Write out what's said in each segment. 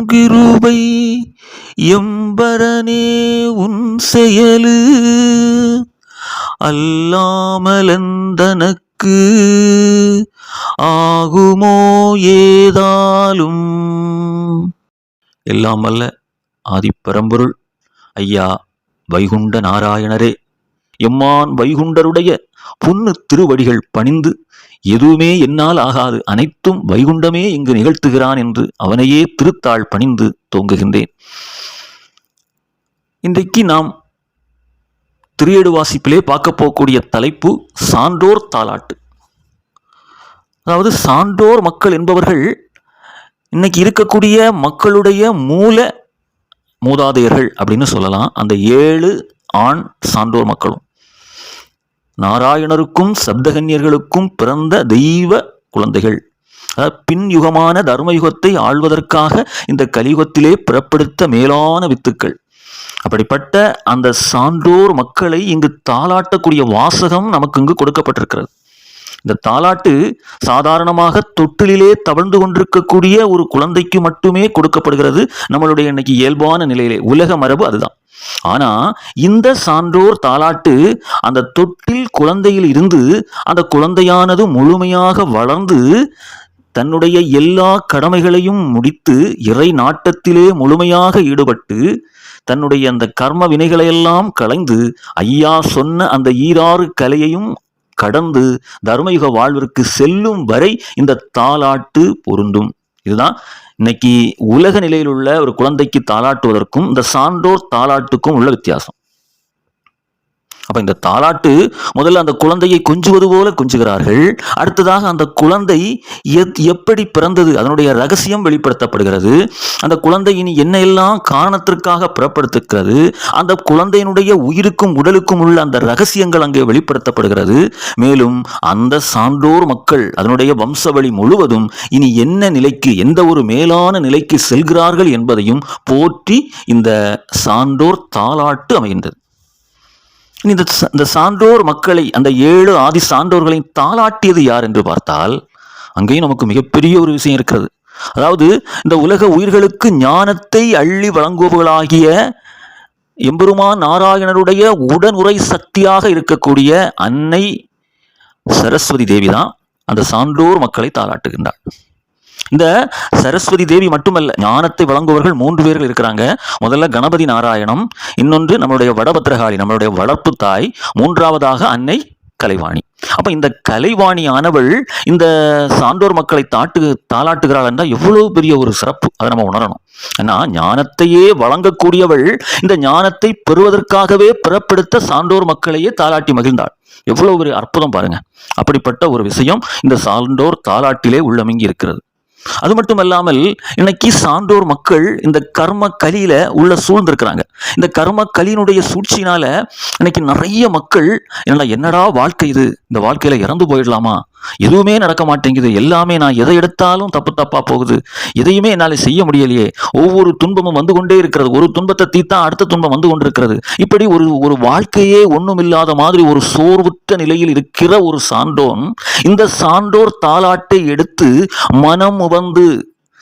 கிருபை எம்பரனே உன் செயலு அல்லாமலந்தனக்கு ஆகுமோ ஏதாலும். எல்லாம் அல்ல ஆதிப்பரம்பொருள் ஐயா வைகுண்ட நாராயணரே, எம்மான் வைகுண்டருடைய பொன்னு திருவடிகள் பணிந்து எதுவுமே என்னால் ஆகாது, அனைத்தும் வைகுண்டமே இங்கு நிகழ்த்துகிறான் என்று அவனையே திருத்தாள் பணிந்து தோங்குகின்றேன். இன்றைக்கு நாம் திரியேடு வாசிப்பிலே பார்க்க போகக்கூடிய தலைப்பு சான்றோர் தாலாட்டு. அதாவது சான்றோர் மக்கள் என்பவர்கள் இன்னைக்கு இருக்கக்கூடிய மக்களுடைய மூதாதையர்கள் அப்படின்னு சொல்லலாம். அந்த 7 ஆண் சான்றோர் மக்களும் நாராயணருக்கும் சப்தகன்யர்களுக்கும் பிறந்த தெய்வ குழந்தைகள். பின் யுகமான தர்மயுகத்தை ஆள்வதற்காக இந்த கலியுகத்திலே பிறப்படுத்த மேலான வித்துக்கள். அப்படிப்பட்ட அந்த சான்றோர் மக்களை இங்கு தாலாட்டக்கூடிய வாசகம் நமக்கு இங்கு கொடுக்கப்பட்டிருக்கிறது. இந்த தாலாட்டு சாதாரணமாக தொட்டிலே தவழ்ந்து கொண்டிருக்கக்கூடிய ஒரு குழந்தைக்கு மட்டுமே கொடுக்கப்படுகிறது. நம்மளுடைய இன்னைக்கு இயல்பான நிலையிலே உலக மரபு அதுதான். ஆனா இந்த சான்றோர் தாலாட்டு அந்த தொட்டில் குழந்தையில் இருந்து அந்த குழந்தையானது முழுமையாக வளர்ந்து தன்னுடைய எல்லா கடமைகளையும் முடித்து இறை நாட்டத்திலே முழுமையாக ஈடுபட்டு தன்னுடைய அந்த கர்ம வினைகளையெல்லாம் களைந்து ஐயா சொன்ன அந்த 6 கலையையும் கடந்து தர்மயுக வாழ்விற்கு செல்லும் வரை இந்த தாலாட்டு பொருந்தும். இதுதான் இன்னைக்கு உலக நிலையில் உள்ள ஒரு குழந்தைக்கு தாலாட்டுவதற்கும் இந்த சான்றோர் தாலாட்டுக்கும் உள்ள வித்தியாசம். அப்ப இந்த தாலாட்டு முதல்ல அந்த குழந்தையை கொஞ்சுவது போல கொஞ்சுகிறார்கள். அடுத்ததாக அந்த குழந்தை எப்படி பிறந்தது அதனுடைய ரகசியம் வெளிப்படுத்தப்படுகிறது. அந்த குழந்தை இனி என்ன எல்லாம் காரணத்திற்காக பிறப்படுத்துகிறது, அந்த குழந்தையினுடைய உயிருக்கும் உடலுக்கும் உள்ள அந்த ரகசியங்கள் அங்கே வெளிப்படுத்தப்படுகிறது. மேலும் அந்த சான்றோர் மக்கள் அதனுடைய வம்சவழி முழுவதும் இனி என்ன நிலைக்கு, எந்த ஒரு மேலான நிலைக்கு செல்கிறார்கள் என்பதையும் போற்றி இந்த சான்றோர் தாலாட்டு அமைகின்றது. இந்த சான்றோர் மக்களை, அந்த 7 ஆதி சான்றோர்களை தாலாட்டியது யார் என்று பார்த்தால் அங்கேயும் நமக்கு மிகப்பெரிய ஒரு விஷயம் இருக்கிறது. அதாவது இந்த உலக உயிர்களுக்கு ஞானத்தை அள்ளி வழங்குபவர்களாகிய எம்பெருமான் நாராயணருடைய உடனுரை சக்தியாக இருக்கக்கூடிய அன்னை சரஸ்வதி தேவி தான் அந்த சான்றோர் மக்களை தாலாட்டுகின்றார். இந்த சரஸ்வதி தேவி மட்டுமல்ல, ஞானத்தை வழங்குவர்கள் 3 பேர்கள் இருக்கிறாங்க. முதல்ல கணபதி நாராயணம், இன்னொன்று நம்மளுடைய வடபத்ரகாளி, நம்மளுடைய வளர்ப்பு தாய், 3ஆவதாக அன்னை கலைவாணி. அப்ப இந்த கலைவாணி ஆனவள் இந்த சான்றோர் மக்களை தாலாட்டுகிறாள் என்றால் எவ்வளவு பெரிய ஒரு சிறப்பு, அதை நம்ம உணரணும். ஏன்னா ஞானத்தையே வழங்கக்கூடியவள் இந்த ஞானத்தை பெறுவதற்காகவே பிறப்படுத்த சான்றோர் மக்களையே தாலாட்டி மகிழ்ந்தாள். எவ்வளவு ஒரு அற்புதம் பாருங்க. அப்படிப்பட்ட ஒரு விஷயம் இந்த சான்றோர் தாலாட்டிலே உள்ளமிங்கி இருக்கிறது. அது மட்டுமல்லாமல் இன்னைக்கு சான்றோர் மக்கள் இந்த கர்ம கலியில உள்ள சூழ்ந்திருக்கிறாங்க. இந்த கர்ம கலியினுடைய சூழ்ச்சியினால இன்னைக்கு நிறைய மக்கள் என்னடா வாழ்க்கை இது, இந்த வாழ்க்கையில இறந்து போயிடலாமா, எதுவுமே நடக்க மாட்டேங்குது, எல்லாமே நான் எதை எடுத்தாலும் தப்பா போகுது, எதையுமே என்னால செய்ய முடியலையே, ஒவ்வொரு துன்பமும் வந்து கொண்டே இருக்கிறது, ஒரு துன்பத்தை தீர்த்தா அடுத்த துன்பம் வந்து கொண்டிருக்கிறது, இப்படி ஒரு வாழ்க்கையே ஒண்ணும் இல்லாத மாதிரி ஒரு சோர்வுற்ற நிலையில் இருக்கிற ஒரு சான்றோன் இந்த சான்றோர் தாலாட்டை எடுத்து மனம் உவந்து,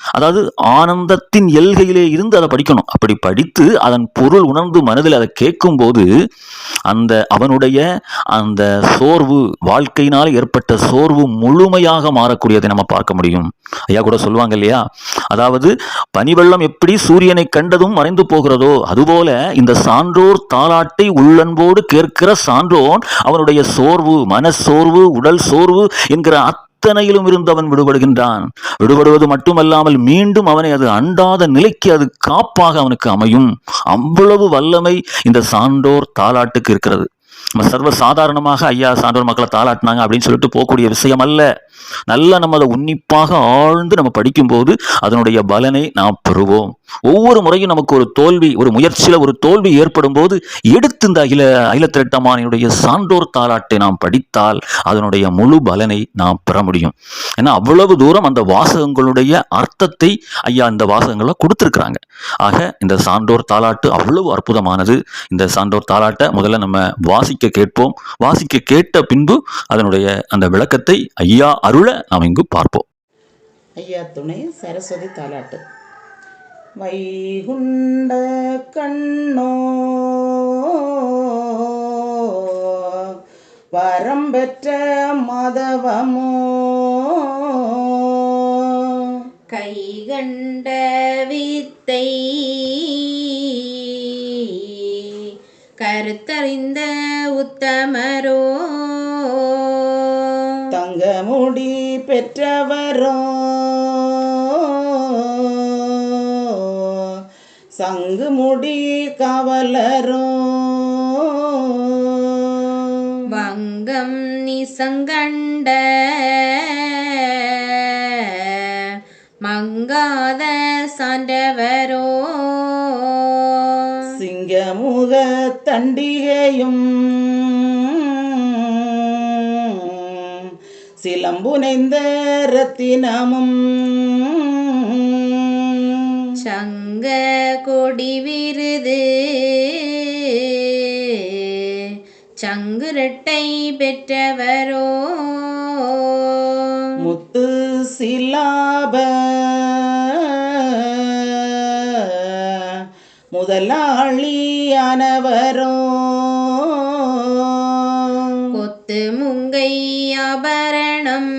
அதாவது ஆனந்தத்தின் எல்கையிலே இருந்து அதை படிக்கணும். அப்படி படித்து அதன் பொருள் உணர்ந்து மனதில் அதை கேட்கும் போது அவனுடைய அந்த சோர்வு, வாழ்க்கையினால் ஏற்பட்ட சோர்வு முழுமையாக மாறக்கூடியதை நம்ம பார்க்க முடியும். ஐயா கூட சொல்லுவாங்க இல்லையா, அதாவது பனிவெள்ளம் எப்படி சூரியனை கண்டதும் மறைந்து போகிறதோ அதுபோல இந்த சான்றோர் தாலாட்டை உள்ளன்போடு கேட்கிற சான்றோன் அவனுடைய சோர்வு, மனசோர்வு, உடல் சோர்வு என்கிற அத்தனையிலும் இருந்து அவன் விடுபடுகின்றான். விடுபடுவது மட்டுமல்லாமல் மீண்டும் அவனை அது அண்டாத நிலைக்கு அது காப்பாக அவனுக்கு அமையும். அவ்வளவு வல்லமை இந்த சான்றோர் தாலாட்டுக்கு இருக்கிறது. நம்ம சர்வ சாதாரணமாக ஐயா சான்றோர் மக்களை தாலாட்டினாங்க அப்படின்னு சொல்லிட்டு போகக்கூடிய விஷயம் அல்ல. நல்லா நம்ம அதை உன்னிப்பாக ஆழ்ந்து நம்ம படிக்கும்போது அதனுடைய பலனை நாம் பெறுவோம். ஒவ்வொரு முறையும் நமக்கு ஒரு தோல்வி, ஒரு முயற்சியில் ஒரு தோல்வி ஏற்படும் போது எடுத்து இந்த அகிலத்திரட்டமானுடைய சான்றோர் தாலாட்டை நாம் படித்தால் அதனுடைய முழு பலனை நாம் பெற முடியும். ஏன்னா அவ்வளவு தூரம் அந்த வாசகங்களுடைய அர்த்தத்தை ஐயா இந்த வாசகங்களை கொடுத்திருக்கிறாங்க. ஆக இந்த சான்றோர் தாலாட்டு அவ்வளவு அற்புதமானது. இந்த சான்றோர் தாலாட்டை முதல்ல நம்ம வாசிக்க கேட்போம். வாசிக்க கேட்ட பின்பு அதனுடைய அந்த விளக்கத்தை ஐயா அருள நாம் இங்கு பார்ப்போம். ஐயா துணை சரஸ்வதி தாலாட்டு. வைகுண்ட கண்ணோ வரம் பெற்ற மாதவமோ கைகண்ட வித்தை கருத்தறிந்த உத்தமரோ தங்கமுடி பெற்றவரோ சங்குமுடி காவலரோ வங்கம் நிசங்கண்ட மங்காத சான்றவரோ சிங்கமுக தண்டிகையும் சிலம்புனைந்த ரத்தினமும் சங்க கொடி விருது சங்குரட்டை பெற்றவரோ முத்து சிலாப முதலாளியானவரோ கொத்து முங்கை ஆபரணம்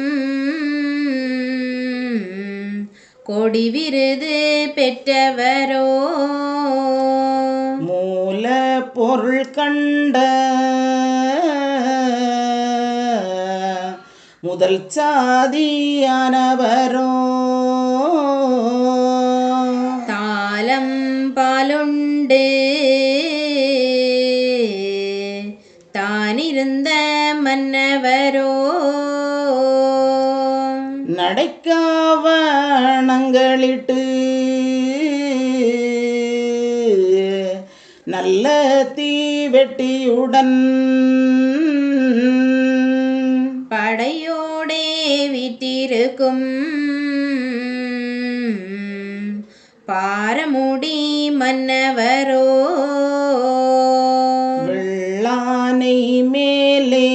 கொடி விருது பெற்றவரோ மூல பொருள் கண்ட முதல் சாதியானவரோ தாளம் பாலுண்டு தானிருந்த மன்னவரோ நடைக்காவணங்களிட்டு நல்ல தீவெட்டியுடன் படையோடே விட்டிருக்கும் பாரமுடி மன்னவரோ வெள்ளானை மேலே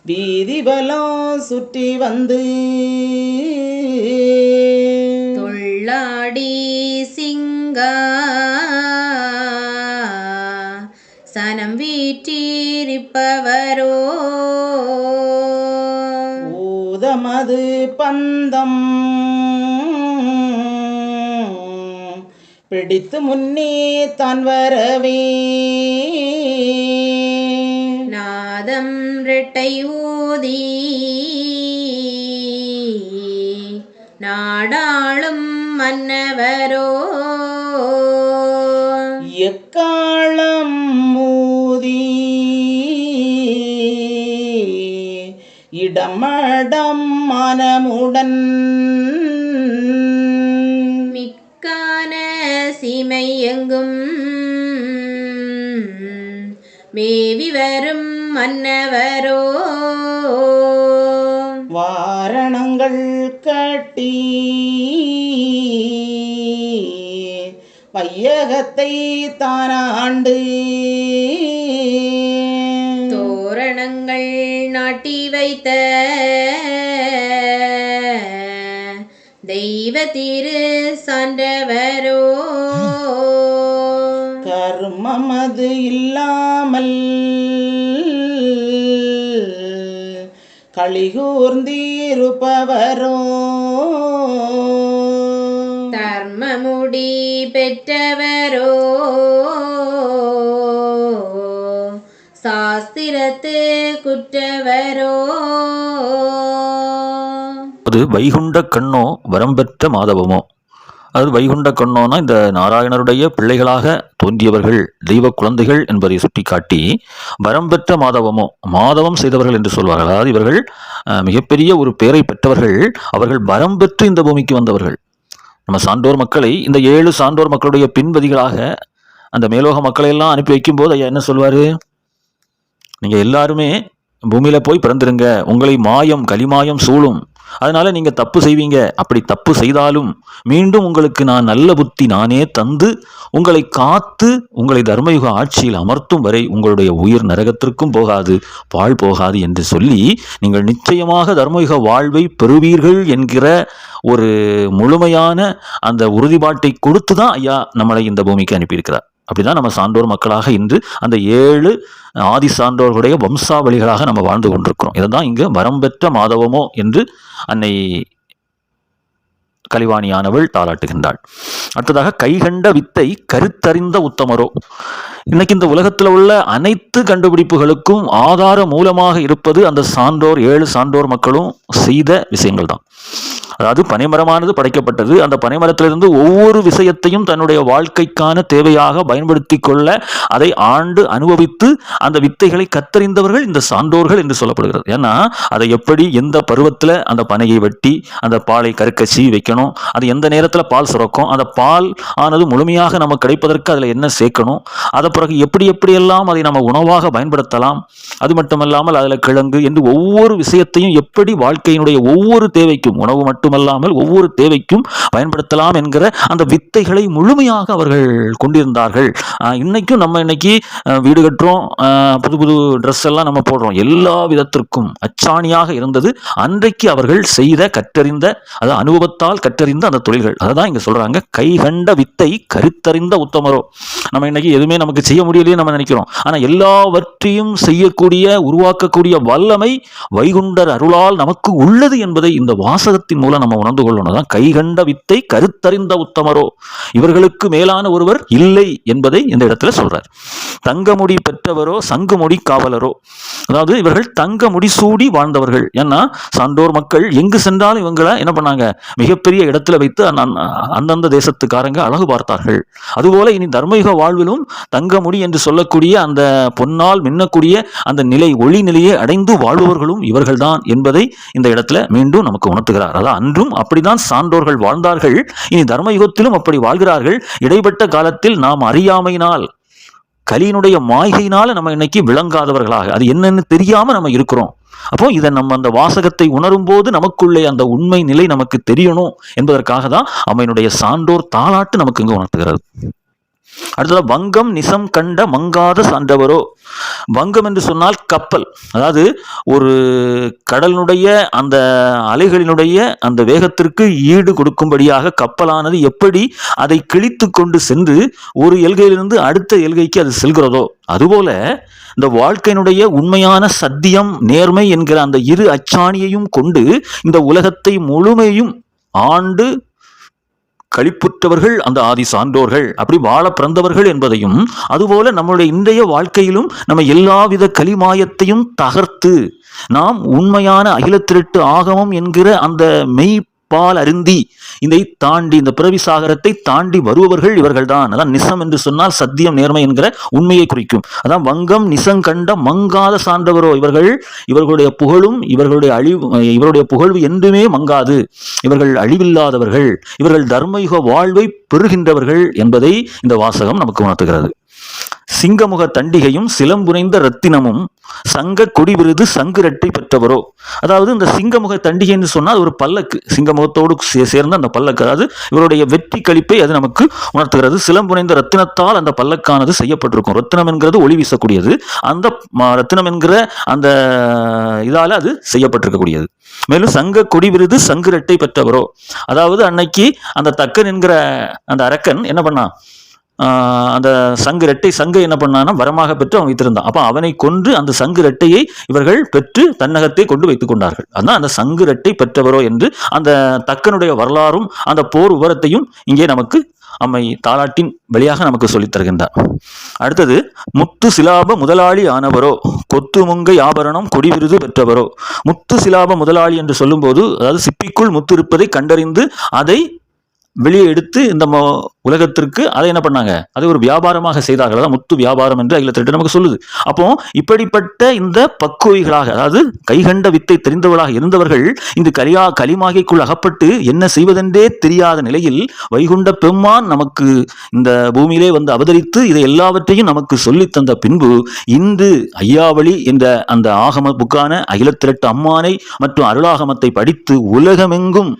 வீதிபலம் சுற்றி வந்து தொள்ளாடி சிங்கா சனம் வீற்றிருப்பவரோ ஊதமது பந்தம் பிடித்து முன்னே தான் வரவே நாதம் ரெட்டை ஊதி நாடாளும் மன்னவரோ எக்காலம் மூதி இடமடம் மனமுடன் மிக்கான சீமை எங்கும் மேவி வரும் மன்னவரோ வாரணங்கள் கட்டி வையகத்தை தானாண்டு தோரணங்கள் நாட்டி வைத்த தெய்வ திரு சான்றவரோ கர்மமது இல்லாமல் களிகூர்ந்திருப்பவரோ தர்மமுடி பெற்றவரோ சாஸ்திரத்து குற்றவரோ அது வைகுண்ட கண்ணோ வரம்பெற்ற மாதவமோ. அது வைகுண்ட கண்ணோனா இந்த நாராயணருடைய பிள்ளைகளாக தோன்றியவர்கள் தெய்வ குழந்தைகள் என்பதை சுட்டிக்காட்டி வரம்பெற்ற மாதவமோ மாதவம் செய்தவர்கள் என்று சொல்வார்கள். அதாவது இவர்கள் மிகப்பெரிய ஒரு பேரை பெற்றவர்கள், அவர்கள் வரம் பெற்று இந்த பூமிக்கு வந்தவர்கள். நம்ம சான்றோர் மக்களை இந்த 7 சான்றோர் மக்களுடைய பின்பதிகளாக அந்த மேலோக மக்களை எல்லாம் அனுப்பி வைக்கும்போது ஐயா என்ன சொல்வாரு, நீங்க எல்லாருமே பூமியில போய் பிறந்திருங்க, உங்களை மாயம் கலிமாயம் சூழும், அதனால நீங்க தப்பு செய்வீங்க, அப்படி தப்பு செய்தாலும் மீண்டும் உங்களுக்கு நான் நல்ல புத்தி நானே தந்து உங்களை காத்து உங்களை தர்மயுக ஆட்சியில் அமர்த்தும் வரை உங்களுடைய உயிர் நரகத்திற்கும் போகாது, பாழ் போகாது என்று சொல்லி நீங்கள் நிச்சயமாக தர்மயுக வாழ்வை பெறுவீர்கள் என்கிற ஒரு முழுமையான அந்த உறுதிப்பாட்டை கொடுத்து தான் ஐயா நம்மளை இந்த பூமிக்கு அனுப்பியிருக்கிறார். அப்படிதான் நம்ம சான்றோர் மக்களாக இன்று அந்த 7 ஆதி சான்றோர்களுடைய வம்சாவளிகளாக நம்ம வாழ்ந்து கொண்டிருக்கிறோம். இதைதான் இங்கு வரம் பெற்ற மாதவமோ என்று அன்னை கலிவாணியானவள் தாளாட்டுகின்றாள். அடுத்ததாக கைகண்ட வித்தை கருத்தறிந்த உத்தமரோ. இன்னைக்கு இந்த உலகத்தில் உள்ள அனைத்து கண்டுபிடிப்புகளுக்கும் ஆதார மூலமாக இருப்பது அந்த சான்றோர் 7 சான்றோர் மக்களும் செய்த விஷயங்கள் தான். அதாவது பனைமரமானது படைக்கப்பட்டது. அந்த பனைமரத்திலிருந்து ஒவ்வொரு விஷயத்தையும் தன்னுடைய வாழ்க்கைக்கான தேவையாக பயன்படுத்தி கொள்ள அதை ஆண்டு அனுபவித்து அந்த வித்தைகளை கத்தறிந்தவர்கள் இந்த சான்றோர்கள் என்று சொல்லப்படுகிறது. ஏன்னா அதை எப்படி எந்த பருவத்தில் அந்த பனையை வெட்டி அந்த பாலை கருக்கச்சி வைக்கணும், அது எந்த நேரத்தில் பால் சுரக்கும், அந்த பால் ஆனது முழுமையாக நமக்கு கிடைப்பதற்கு அதில் என்ன சேர்க்கணும், அதை பிறகு எப்படியெல்லாம் அதை நம்ம உணவாக பயன்படுத்தலாம், அது மட்டுமல்லாமல் அதில் கிழங்கு என்று ஒவ்வொரு விஷயத்தையும் எப்படி வாழ்க்கையினுடைய ஒவ்வொரு தேவைக்கும், உணவு மட்டுமல்லாமல் ஒவ்வொரு தேவைக்கும் பயன்படுத்தலாம் என்கிற அந்த வித்தைகளை முழுமையாக அவர்கள் கொண்டிருந்தார்கள். இன்னைக்கும் நம்ம இன்னைக்கு வீடு கட்டுறோம், புது புது ட்ரெஸ் எல்லாம் நம்ம போடுறோம், எல்லா விதத்திற்கும் அச்சாணியாக இருந்தது அன்றைக்கு அவர்கள் செய்த கற்றறிந்த, அது அனுபவத்தால் கற்றறிந்த அந்த தொழில்கள். அதான் இங்க சொல்றாங்க, கைகண்ட வித்தை கருத்தறிந்த உத்தமரோ. நம்ம இன்னைக்கு எதுவுமே நமக்கு செய்ய முடியலையே நம்ம நினைக்கிறோம். ஆனா எல்லாவற்றையும் செய்யக்கூடிய உருவாக்கக்கூடிய வல்லமை வைகுண்டர் அருளால் நமக்கு உள்ளது என்பதை இந்த வாசகத்தின் மூலம் நம்ம உணர்ந்து கொள்ளணும். தான் கைகண்ட வித்தை கருத்தறிந்த உத்தமரோ, இவர்களுக்கு மேலான ஒருவர் இல்லை என்பதை இந்த இடத்துல சொல்றார். தங்கமுடி பெற்றவரோ சங்குமுடி காவலரோ, அதாவது இவர்கள் தங்க முடிசூடி வாழ்ந்தவர்கள். ஏன்னா சான்றோர் மக்கள் எங்கு சென்றாலும் இவங்களை என்ன பண்ணாங்க, மிகப்பெரிய இடத்துல வைத்து அந்தந்த தேசத்துக்காரங்க அழகு பார்த்தார்கள். அதுபோல இனி தர்மயுக வாழ்விலும் தங்கமுடி என்று சொல்லக்கூடிய அந்த பொன்னால் மின்னக்கூடிய அந்த நிலை, ஒளி நிலையை அடைந்து வாழ்பவர்களும் இவர்கள்தான் என்பதை இந்த இடத்துல மீண்டும் நமக்கு உணர்த்துகிறார். அதான் அன்றும் அப்படிதான் சான்றோர்கள் வாழ்ந்தார்கள், இனி தர்மயுகத்திலும் அப்படி வாழ்கிறார்கள். இடைப்பட்ட காலத்தில் நாம் அறியாமையினால், கலியினுடைய மாய்கையினால நம்ம இன்னைக்கு விளங்காதவர்களாக, அது என்னன்னு தெரியாம நம்ம இருக்கிறோம். அப்போ இதை நம்ம அந்த வாசகத்தை உணரும் போது நமக்குள்ளே அந்த உண்மை நிலை நமக்கு தெரியணும் என்பதற்காக தான் அம்மையினுடைய சான்றோர் தாளாட்டு நமக்கு இங்கு உணர்த்துகிறது. அடுத்தது வங்கம் நிசம் கண்ட மங்காத சான்றவரோ. வங்கம் என்று சொன்னால் கப்பல், அதாவது ஒரு கடலினுடைய அந்த அலைகளினுடைய அந்த வேகத்திற்கு ஈடு கொடுக்கும்படியாக கப்பலானது எப்படி அதை கிழித்து கொண்டு சென்று ஒரு எல்கையிலிருந்து அடுத்த எல்கைக்கு அது செல்கிறதோ, அதுபோல இந்த வாழ்க்கையினுடைய உண்மையான சத்தியம் நேர்மை என்கிற அந்த 2 அச்சாணியையும் கொண்டு இந்த உலகத்தை முழுமையும் ஆண்டு களிப்புற்றவர்கள் அந்த ஆதி சான்றோர்கள், அப்படி வாழ பிறந்தவர்கள் என்பதையும், அதுபோல நம்முடைய இன்றைய வாழ்க்கையிலும் நம்ம எல்லாவித கலிமாயத்தையும் தகர்த்து நாம் உண்மையான அகிலத்திரட்டு ஆகமம் என்கிற அந்த மெய்ப்பால் அருந்தி இதை தாண்டி, இந்த பிறவி சாகரத்தை தாண்டி வருபவர்கள் இவர்கள்தான். அதான் நிசம் என்று சொன்னால் சத்தியம் நேர்மை என்கிற உண்மையை குறிக்கும். அதான் வங்கம் நிசங்கண்ட மங்காத சான்றவரோ, இவர்களுடைய புகழும் இவருடைய புகழ்வு என்றுமே மங்காது, இவர்கள் அழிவில்லாதவர்கள், இவர்கள் தர்மயுக வாழ்வை பெறுகின்றவர்கள் என்பதை இந்த வாசகம் நமக்கு உணர்த்துகிறது. சிங்கமுக தண்டிகையும் சிலம்புனைந்த ரத்தினமும் சங்க கொடி விருது சங்குரட்டை பெற்றவரோ. அதாவது இந்த சிங்கமுக தண்டிகை என்று சொன்னால் ஒரு பல்லக்கு, சிங்கமுகத்தோடு சேர்ந்த அந்த பல்லக்கு, அதாவது இவருடைய வெற்றி கழிப்பை அது நமக்கு உணர்த்துகிறது. சிலம்புனைந்த ரத்தினத்தால் அந்த பல்லக்கானது செய்யப்பட்டிருக்கும். ரத்தினம் என்கிறது ஒளி வீசக்கூடியது, அந்த ரத்தினம் என்கிற அந்த இதால அது செய்யப்பட்டிருக்கக்கூடியது. மேலும் சங்க கொடி விருது சங்குரட்டை பெற்றவரோ, அதாவது அன்னைக்கு அந்த தக்கன் என்கிற அந்த அரக்கன் என்ன பண்ணான், அந்த சங்கு சங்கை என்ன பண்ணான்னா வரமாக பெற்று அவன் வைத்திருந்தான். அப்ப அவனை கொன்று அந்த சங்கு ரெட்டையை இவர்கள் பெற்று தன்னகத்தை கொண்டு வைத்துக் கொண்டார்கள். அதான் அந்த சங்கு ரெட்டை பெற்றவரோ என்று அந்த தக்கனுடைய வரலாறும் அந்த போர் விவரத்தையும் இங்கே நமக்கு அம்மை தாலாட்டின் வழியாக நமக்கு சொல்லித் தருகின்றார். அடுத்தது முத்து சிலாப முதலாளி ஆனவரோ கொத்து முங்கை ஆபரணம் கொடி விருது பெற்றவரோ. முத்து சிலாப முதலாளி என்று சொல்லும் போது, அதாவது சிப்பிக்குள் முத்து இருப்பதை கண்டறிந்து அதை வெளியே எடுத்து இந்த உலகத்திற்கு அதை என்ன பண்ணாங்க, அதை ஒரு வியாபாரமாக செய்தார்கள். அதான் முத்து வியாபாரம் என்று அகில திரட்டு நமக்கு சொல்லுது. அப்போ இப்படிப்பட்ட இந்த பக்குவிகளாக, அதாவது கைகண்ட வித்தை தெரிந்தவர்களாக இருந்தவர்கள் இந்த கலிமாகைக்குள் அகப்பட்டு என்ன செய்வதென்றே தெரியாத நிலையில் வைகுண்ட பெம்மான் நமக்கு இந்த பூமியிலே வந்து அவதரித்து இதை எல்லாவற்றையும் நமக்கு சொல்லித் தந்த பின்பு இன்று ஐயாவளி என்ற அந்த ஆகம புக்கான அகில திரட்டு அம்மானை மற்றும் அருளாகமத்தை படித்து உலகமெங்கும்,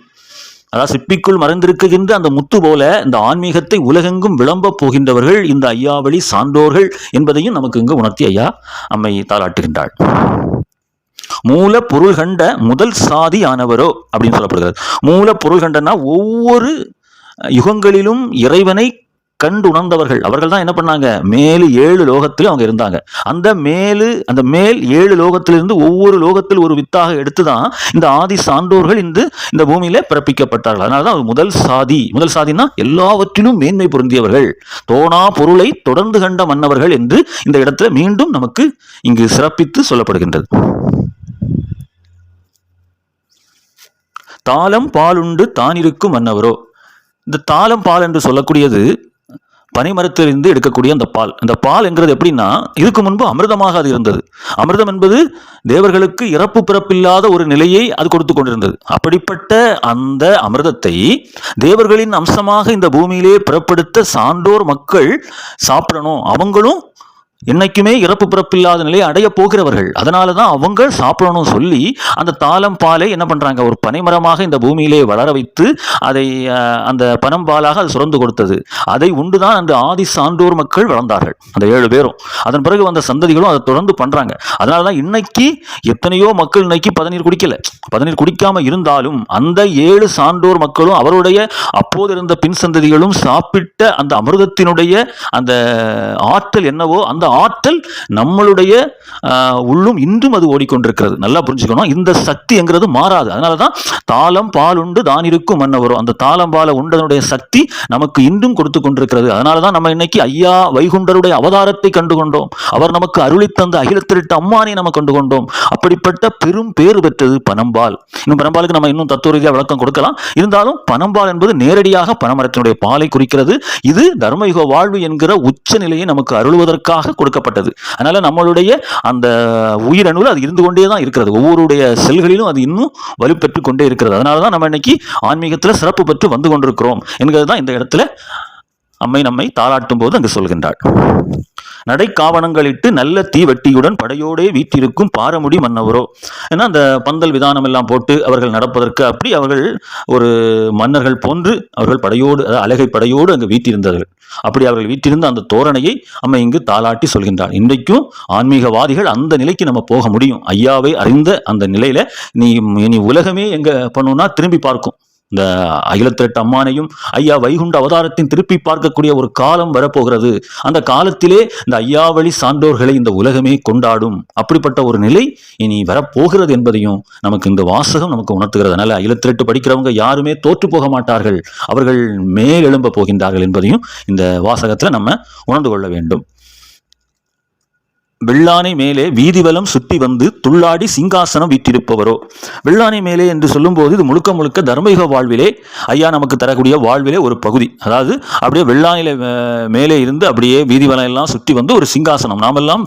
அதாவது சிப்பிக்குள் மறைந்திருக்கின்ற அந்த முத்து போல இந்த ஆன்மீகத்தை உலகெங்கும் விளம்ப போகின்றவர்கள் இந்த ஐயாவளி சான்றோர்கள் என்பதையும் நமக்கு இங்கு உணர்த்தி ஐயா அம்மை தாளாட்டுகின்றாள். மூல பொருள் கண்ட முதல் சாதியானவரோ அப்படின்னு சொல்லப்படுகிறது. மூல பொருள் கண்டனா ஒவ்வொரு யுகங்களிலும் இறைவனை கண்டு உணர்ந்தவர்கள். அவர்கள் தான் என்ன பண்ணாங்க, மேலு 7 லோகத்தில் அவங்க இருந்தாங்க. அந்த மேல் 7 லோகத்திலிருந்து ஒவ்வொரு லோகத்தில் ஒரு வித்தாக எடுத்துதான் இந்த ஆதி சான்றோர்கள் இந்த பூமியில பிறப்பிக்கப்பட்டார்கள். அதனாலதான் முதல் சாதினா எல்லாவற்றிலும் மேன்மை பொருந்தியவர்கள், தோணா பொருளை தொடர்ந்து கண்ட மன்னவர்கள் என்று இந்த இடத்துல மீண்டும் நமக்கு இங்கு சிறப்பித்து சொல்லப்படுகின்றது. தாளம் பாலுண்டு தானிருக்கும் மன்னவரோ. இந்த தாளம் பால் என்று சொல்லக்கூடியது பனைமரத்திலிருந்து எடுக்கக்கூடிய அந்த பால் என்கிறது எப்படின்னா, இதுக்கு முன்பு அமிர்தமாக அது இருந்தது. அமிர்தம் என்பது தேவர்களுக்கு இறப்பு பிறப்பில்லாத ஒரு நிலையை அது கொடுத்து கொண்டிருந்தது. அப்படிப்பட்ட அந்த அமிர்தத்தை தேவர்களின் அம்சமாக இந்த பூமியிலே பிறப்படுத்த சான்றோர் மக்கள் சாப்பிடணும். அவங்களும் என்னைக்குமே இறப்பு பிறப்பில்லாத நிலையை அடைய போகிறவர்கள். அதனாலதான் அவங்க சாப்பிடணும் சொல்லி அந்த தாளம் பாலை என்ன பண்றாங்க, ஒரு பனைமரமாக இந்த பூமியிலே வளர வைத்து அதை அந்த பனம்பாலாக அது சுரந்து கொடுத்தது. அதை உண்டுதான் அந்த ஆதி சான்றோர் மக்கள் வளர்ந்தார்கள், அந்த 7 பேரும். அதன் பிறகு வந்த சந்ததிகளும் அதை தொடர்ந்து பண்றாங்க. அதனாலதான் இன்னைக்கு எத்தனையோ மக்கள் இன்னைக்கு பதநீர் குடிக்கல. பதநீர் குடிக்காம இருந்தாலும் அந்த 7 சான்றோர் மக்களும் அவருடைய அப்போது இருந்த பின் சந்ததிகளும் சாப்பிட்ட அந்த அமிர்தத்தினுடைய அந்த ஆற்றல் என்னவோ அந்த ஆற்றல் நம்மளுடைய உள்ளும் இன்றும் அது ஓடிக்கொண்டிருக்கிறது. நல்லா புரிஞ்சுக்கணும், இந்த சக்தி என்கிறது மாறாது. அதனாலதான் தாளம் பால் உண்டு தான் இருக்கும் மன்னவரோ. அந்த தாளம் பாலை உண்டனுடைய சக்தி நமக்கு இன்றும் கொடுத்து கொண்டிருக்கிறது. அதனாலதான் நம்ம இன்னைக்கு ஐயா வைகுண்டருடைய அவதாரத்தை கண்டு கொண்டோம். அவர் நமக்கு அருளித்தந்த அகிலத்திரட்டு அம்மானை நம்ம கண்டு கொண்டோம். அப்படிப்பட்ட பெரும் பேறு பெற்றது பனம்பால். இன்னும் பனம்பாலுக்கு நம்ம இன்னும் தத்துவ ரீதியாக விளக்கம் கொடுக்கலாம். இருந்தாலும் பனம்பால் என்பது நேரடியாக பனமரத்தினுடைய பாலை குறிக்கிறது. இது தர்மயுக வாழ்வு என்கிற உச்ச நிலையை நமக்கு அருளுவதற்காக கொடுக்கப்பட்டது. அதனால நம்மளுடைய அந்த உயிரணுவில் அது இருந்து கொண்டே தான் இருக்கிறது. ஒவ்வொருடைய செல்களிலும் அது இன்னும் வலுப்பெற்று கொண்டே இருக்கிறது. அதனாலதான் நம்ம இன்னைக்கு ஆன்மீகத்தில் சிறப்பு பெற்று வந்து கொண்டிருக்கிறோம் என்கிறது தான் இந்த இடத்துல அம்மை நம்மை தாளாட்டும் போது அங்கு சொல்கின்றாள். நடை காவணங்களிட்டு நல்ல தீவட்டியுடன் படையோடே வீட்டிருக்கும் பாரமுடி மன்னவரோ. ஏன்னா அந்த பந்தல் விதானம் எல்லாம் போட்டு அவர்கள் நடப்பதற்கு அப்படி அவர்கள் ஒரு மன்னர்கள் போன்று அவர்கள் படையோடு, அழகை படையோடு அங்கு வீட்டிருந்தார்கள். அப்படி அவர்கள் வீட்டிருந்த அந்த தோரணையை அம்மை இங்கு தாளாட்டி சொல்கின்றார். இன்றைக்கும் ஆன்மீகவாதிகள் அந்த நிலைக்கு நம்ம போக முடியும். ஐயாவை அறிந்த அந்த நிலையில நீ உலகமே எங்க பண்ணுனா திரும்பி பார்க்கும். இந்த அகிலத்திரட்டு அம்மானையும் ஐயா வைகுண்ட அவதாரத்தின் திருப்பி பார்க்கக்கூடிய ஒரு காலம் வரப்போகிறது. அந்த காலத்திலே இந்த ஐயாவழி சான்றோர்களை இந்த உலகமே கொண்டாடும். அப்படிப்பட்ட ஒரு நிலை இனி வரப்போகிறது என்பதையும் நமக்கு இந்த வாசகம் நமக்கு உணர்த்துகிறது. அதனால அகிலத்திரட்டு படிக்கிறவங்க யாருமே தோற்று போக மாட்டார்கள், அவர்கள் மேல் எழும்ப போகின்றார்கள் என்பதையும் இந்த வாசகத்துல நம்ம உணர்ந்து கொள்ள வேண்டும். வெள்ளானை மேலே வீதிவலம் சுற்றி வந்து துள்ளாடி சிங்காசனம் வீற்றிருப்பவரோ. வெள்ளானை மேலே என்று சொல்லும் போது இது முழுக்க முழுக்க தர்மயுக வாழ்விலே ஐயா நமக்கு தரக்கூடிய வாழ்விலே ஒரு பகுதி. அதாவது அப்படியே வெள்ளானில மேலே இருந்து அப்படியே வீதிவலம் எல்லாம் சுற்றி வந்து ஒரு சிங்காசனம், நாமெல்லாம்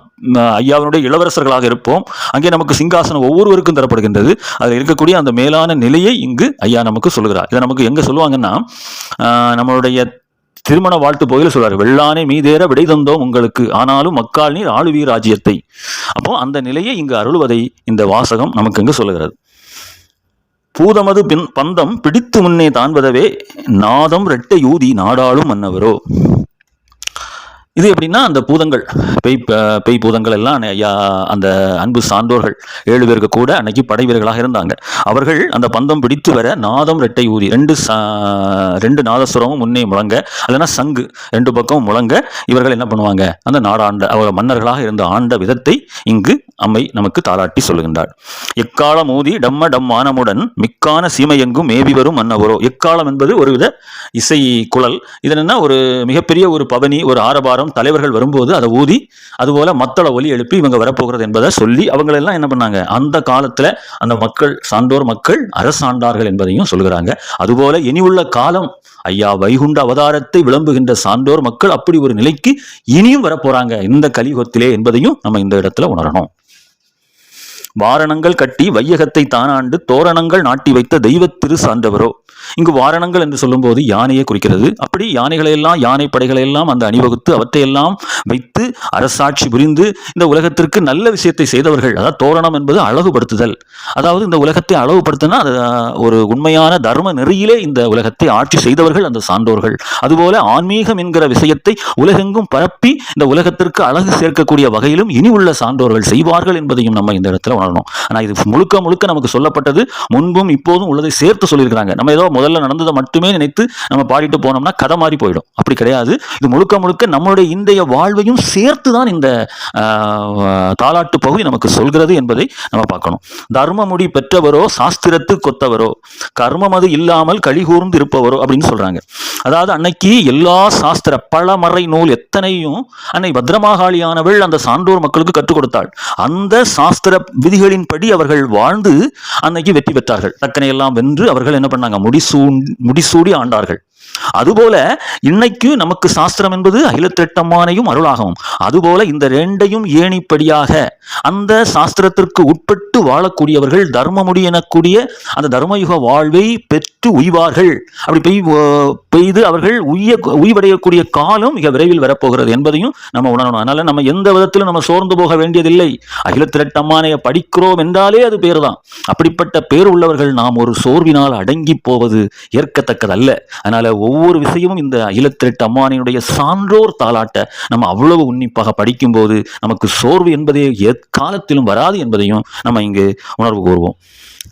ஐயாவினுடைய இளவரசர்களாக இருப்போம். அங்கே நமக்கு சிங்காசனம் ஒவ்வொருவருக்கும் தரப்படுகின்றது. அதில் இருக்கக்கூடிய அந்த மேலான நிலையை இங்கு ஐயா நமக்கு சொல்கிறார். இதை நமக்கு எங்க சொல்லுவாங்கன்னா, நம்மளுடைய திருமண வாழ்த்து போகில சொல்றாரு, வெள்ளானை மீதேற விடை தந்தோம் உங்களுக்கு, ஆனாலும் மக்கால் நீர் ஆளுவீர் ராஜ்யத்தை. அப்போ அந்த நிலையை இங்கு அருள்வதை இந்த வாசகம் நமக்கு இங்கு சொல்லுகிறது. பூதமது பந்தம் பிடித்து முன்னே தான்பதவே நாதம் ரெட்டை யூதி நாடாளும் மன்னவரோ. இது எப்படின்னா, அந்த பூதங்கள் பேய் பூதங்கள் எல்லாம் அந்த அன்பு சான்றோர்கள் 7 பேருக்கு கூட அன்னைக்கு படை வீரர்களாக இருந்தாங்க. அவர்கள் அந்த பந்தம் பிடித்து வர நாதம் ரெட்டை ஊதி, 2 நாதஸ்வரமும் முன்னே முழங்க, இல்லைன்னா சங்கு 2 பக்கம் முழங்க, இவர்கள் என்ன பண்ணுவாங்க, அந்த நாடாண்ட அவர் மன்னர்களாக இருந்த ஆண்ட விதத்தை இங்கு அம்மை நமக்கு தாளாட்டி சொல்லுகின்றார். எக்காலம் ஊதி டம்ம டம்மானமுடன் மிக்கான சீமையெங்கும் மேவி வரும் மன்னவரோ. எக்காலம் என்பது ஒருவித இசை குழல். இது என்னன்னா, ஒரு மிகப்பெரிய ஒரு பவனி, ஒரு ஆரபாரம், தலைவர்கள் வரும்போது அதை ஊதி அதுபோல மத்தள ஒலி எழுப்பி இவங்க வரப்போகிறது என்பதை சொல்லி அவங்களெல்லாம் என்ன பண்ணாங்க, அந்த காலத்துல அந்த மக்கள் சான்றோர் மக்கள் அரசாண்டார்கள் என்பதையும் சொல்கிறாங்க. அதுபோல இனி உள்ள காலம் ஐயா வைகுண்ட அவதாரத்தை விளம்புகின்ற சான்றோர் மக்கள் அப்படி ஒரு நிலைக்கு இனியும் வரப்போறாங்க இந்த கலியுகத்திலே என்பதையும் நம்ம இந்த இடத்துல உணரணும். வாரணங்கள் கட்டி வையகத்தை தானாண்டு தோரணங்கள் நாட்டி வைத்த தெய்வ திரு சார்ந்தவரோ. இங்கு வாரணங்கள் என்று சொல்லும் போது யானையை குறிக்கிறது. அப்படி யானைகளையெல்லாம், யானை படைகளையெல்லாம் அந்த அணிவகுத்து அவற்றையெல்லாம் வைத்து அரசாட்சி புரிந்து இந்த உலகத்திற்கு நல்ல விஷயத்தை செய்தவர்கள். அதாவது தோரணம் என்பது அழகுபடுத்துதல். அதாவது இந்த உலகத்தை அழகுபடுத்தினா ஒரு உண்மையான தர்ம நெறியிலே இந்த உலகத்தை ஆட்சி செய்தவர்கள் அந்த சான்றோர்கள். அதுபோல ஆன்மீகம் என்கிற விஷயத்தை உலகெங்கும் பரப்பி இந்த உலகத்திற்கு அழகு சேர்க்கக்கூடிய வகையிலும் இனி உள்ள சான்றோர்கள் செய்வார்கள் என்பதையும் நம்ம இந்த இடத்துல உணரணும். ஆனால் இது முழுக்க முழுக்க நமக்கு சொல்லப்பட்டது முன்பும் இப்போதும் உள்ளதை சேர்த்து சொல்லியிருக்கிறாங்க. நம்ம ஏதோ முதல்ல நடந்ததை மட்டுமே நினைத்து நம்ம பாடிட்டு போனோம்னா கதை மாதிரி போயிடும். அப்படி கிடையாது. இது முழுக்க முழுக்க நம்மளுடைய இன்றைய வாழ்வையும் சேர்த்து தான் இந்த தாலாட்டு பகுதி நமக்கு சொல்கிறது என்பதை நம்ம பார்க்கணும். தர்மமுடி பெற்றவரோ சாஸ்திரத்து கொத்தவரோ கர்மமது இல்லாமல் கலிகூர்ந்து இருப்பவரோ அப்படின்னு சொல்றாங்க. அதாவது அன்னைக்கு எல்லா சாஸ்திர பழமறை நூல் எத்தனையும் அன்னை பத்ரமாகாளியானவள் அந்த சான்றோர் மக்களுக்கு கற்றுக் கொடுத்தாள். அந்த சாஸ்திர விதிகளின்படி அவர்கள் வாழ்ந்து அன்னைக்கு வெற்றி பெற்றார்கள். தக்கனை எல்லாம் வென்று அவர்கள் என்ன பண்ணாங்க, முடிசூடி ஆண்டார்கள். அதுபோல இன்னைக்கு நமக்கு சாஸ்திரம் என்பது அகிலத்திரட்டமானையும் அருளாகவும், அதுபோல இந்த ரெண்டையும் ஏணிப்படியாக அந்த சாஸ்திரத்திற்கு உட்பட்டு வாழக்கூடியவர்கள் தர்மமுடி எனக்கூடிய அந்த தர்மயுக வாழ்வை பெற்று உய்வார்கள். அப்படி பெய்து அவர்கள் உய்வடையக்கூடிய காலம் மிக விரைவில் வரப்போகிறது என்பதையும் நம்ம உணரணும். அதனால நம்ம எந்த விதத்திலும் நம்ம சோர்ந்து போக வேண்டியதில்லை. அகிலத்திரட்டமானைய படிக்கிறோம் என்றாலே அது பேர் தான். அப்படிப்பட்ட பேர் உள்ளவர்கள் நாம் ஒரு சோர்வினால் அடங்கி போவது ஏற்கத்தக்கதல்ல. அதனால ஒவ்வொரு விஷயமும் இந்த அகிலத்திரட்டு அம்மானியுடைய சான்றோர் தாலாட்ட நம்ம அவ்வளவு உன்னிப்பாக படிக்கும்போது நமக்கு சோர்வு என்பதே எக்காலத்திலும் வராது என்பதையும் நம்ம இங்கு உணர்வு கூறுவோம்.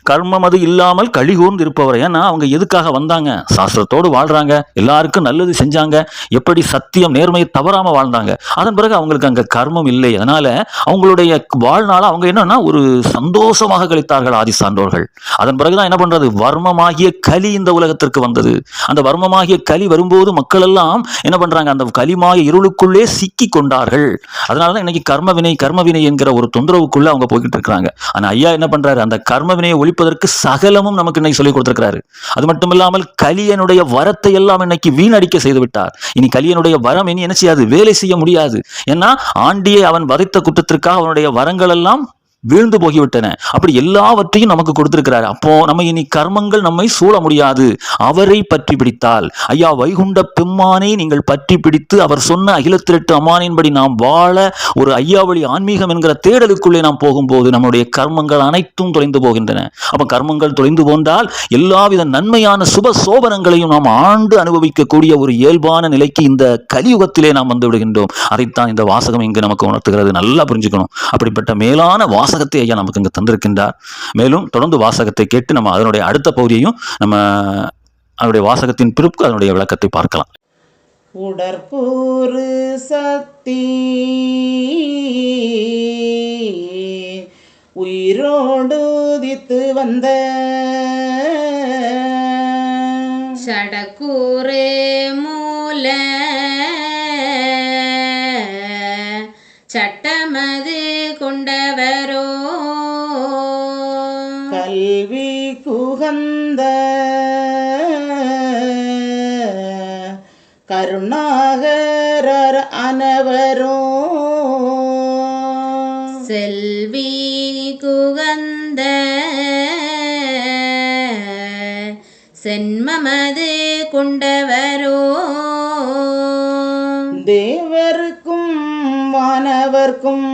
கர்மம் அது இல்லாமல் கலிகூர்ந்து இருப்பவர். ஏன்னா அவங்க எதுக்காக வந்தாங்க? சாஸ்திரத்தோடு வாழ்றாங்க, எல்லாருக்கும் நல்லது செஞ்சாங்க, எப்படி சத்தியம் நேர்மையை தவறாம வாழ்ந்தாங்க. அதன் பிறகு அவங்களுக்கு அங்க கர்மம் இல்லை. அதனால அவங்களுடைய வாழ்நாள அவங்க என்னன்னா ஒரு சந்தோஷமாக கழித்தார்கள் ஆதி சான்றோர்கள். அதன் பிறகுதான் என்ன பண்றது, வர்மமாகிய கலி இந்த உலகத்திற்கு வந்தது. அந்த வர்மமாகிய கலி வரும்போது மக்கள் எல்லாம் என்ன பண்றாங்க, அந்த கலிமாய இருளுக்குள்ளே சிக்கி கொண்டார்கள். அதனாலதான் இன்னைக்கு கர்மவினை என்கிற ஒரு தொந்தரவுக்குள்ள அவங்க போய்கிட்டு இருக்கிறாங்க. ஆனா ஐயா என்ன பண்றாரு, அந்த கர்மவினையை ஒழிப்பதற்கு சகலமும் நமக்கு இன்னைக்கு சொல்லிக் கொடுத்திருக்கிறாரு. அது மட்டும் இல்லாமல் கலியனுடைய வரத்தை எல்லாம் இன்னைக்கு வீணடிக்க செய்து விட்டார். இனி கலியனுடைய வரம் இனி என்ன செய்யாது, வேலை செய்ய முடியாது. ஏன்னா ஆண்டியை அவன் வதைத்த குற்றத்திற்காக அவனுடைய வரங்கள் எல்லாம் வீழ்ந்து போகிவிட்டன. அப்படி எல்லாவற்றையும் நமக்கு கொடுத்திருக்கிறார். அப்போ நம்ம இனி கர்மங்கள் நம்மை சூழ முடியாது. அவரை பற்றி பிடித்தால், ஐயா வைகுண்ட பெம்மானை நீங்கள் பற்றி பிடித்து அவர் சொன்ன அகிலத்திரட்டு அம்மானின்படி நாம் வாழ ஒரு ஐயாவளி ஆன்மீகம் என்கிற தேடலுக்குள்ளே நாம் போகும்போது நம்முடைய கர்மங்கள் அனைத்தும் தொலைந்து போகின்றன. அப்ப கர்மங்கள் தொலைந்து போன்றால் எல்லாவித நன்மையான சுப சோபனங்களையும் நாம் ஆண்டு அனுபவிக்கக்கூடிய ஒரு இயல்பான நிலைக்கு இந்த கலியுகத்திலே நாம் வந்து விடுகின்றோம். அதைத்தான் இந்த வாசகம் இங்கு நமக்கு உணர்த்துகிறது. நல்லா புரிஞ்சுக்கணும். அப்படிப்பட்ட மேலான வாசகத்தை ஐயா நமக்கு இங்கு தந்திருக்கின்றார். மேலும் தொடர்ந்து வாசகத்தை கேட்டு நம்ம அதனுடைய அடுத்த பகுதியையும் நம்ம அதனுடைய வாசகத்தின் பிறப்பு அதனுடைய விளக்கத்தை பார்க்கலாம். உடற்கூறு சக்தி உயிரோடு உதித்து வந்த சடக்கூறு மூல சட்டமது கொண்டவரோ கல்வி குகந்த கருணாகரர் அனவரோ செல்வி குகந்த சென்மமது கொண்டவரோ தேவருக்கும் வானவர்க்கும்